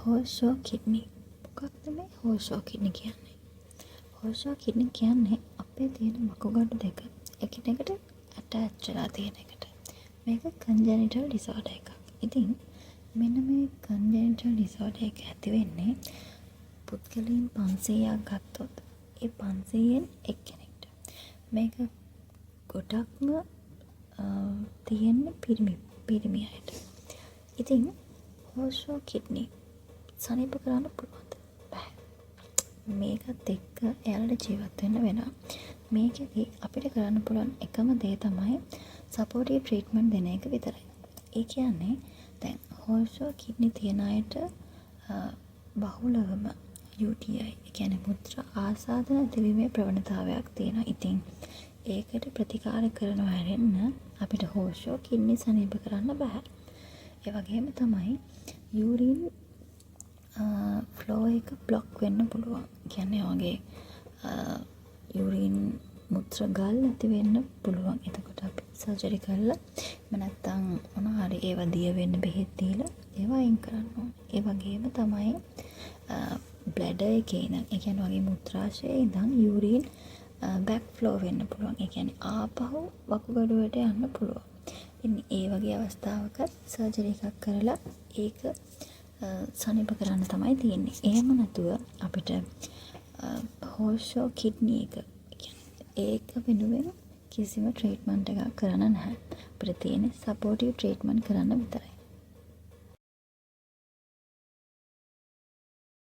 හෝෂෝ kidney. මොකක්ද මේ හෝෂෝ kidney කියන්නේ? හෝෂෝ කිඩ්නි කියන්නේ අපේ තියෙන මකුගඩු දෙක එකිනෙකට ඇටච් වෙලා තියෙන එකට. මේක කන්ජනිටල් ඩිසෝඩර් එකක්. ඉතින් මෙන්න මේ කන්ජනිටල් ඩිසෝඩර් එක ඇති වෙන්නේ පුද්ගලයන් 500ක් ගත්තොත් ඒ 500න් එක්කෙනෙක්ට. මේක ගොඩක්ම තියෙන්නේ පිරිමි අයට. ඉතින් හෝෂෝ කිඩ්නි සනීප කරන්න පුළුවන්ද? බෑ. මේකත් එක්ක එයාලට ජීවත් වෙන්න වෙනවා. මේකෙදි අපිට කරන්න පුළුවන් එකම දේ තමයි සපෝටිව් ට්‍රීට්මන්ට් දෙන එක විතරයි. ඒ කියන්නේ දැන් හෝෂෝ කිඩ්නි තියෙන අයට බහුලවම UTI, ඒ කියන්නේ මුත්‍රා ආසාදන ඇතිවීමේ ප්‍රවණතාවයක් තියෙනවා. ඉතින් ඒකට ප්‍රතිකාර කරනවා හැරෙන්න අපිට හෝෂෝ කිඩ්නි සනීප කරන්න බෑ. ඒ වගේම තමයි යූරින් ෆ්ලෝ එක බ්ලොක් වෙන්න පුළුවන්. කියන්නේ වගේ යූරින් මුත්‍ර ගල් නැති වෙන්න පුළුවන්. එතකොට අපි සර්ජරි කරලා එහෙම නැත්නම් මොනවා හරි ඒවා දිය වෙන්න බෙහෙත් දීලා ඒවා අයින් කරන්න ඕනේ. ඒ වගේම තමයි බ්ලැඩර් එකේ ඉඳන්, ඒ කියන්නේ වගේ මුත්‍රාශයේ ඉඳන් යූරින් බෑක් ෆ්ලෝ වෙන්න පුළුවන්. ඒ කියන්නේ ආපහු වකුගඩුවට යන්න පුළුවන්. ඉතින් ඒ වගේ අවස්ථාවක සර්ජරි එකක් කරලා ඒක සනීප කරන්න තමයි තියෙන්නේ. එහෙම නැතුව අපිට හෝෂෝ කිඩ්නි එක ඒක වෙනුවෙන් කිසිම ට්‍රීට්මන්ට් එකක් කරන්න නැහැ. අපිට තියෙන්නේ සපෝටිව් ට්‍රීට්මන්ට් කරන්න විතරයි.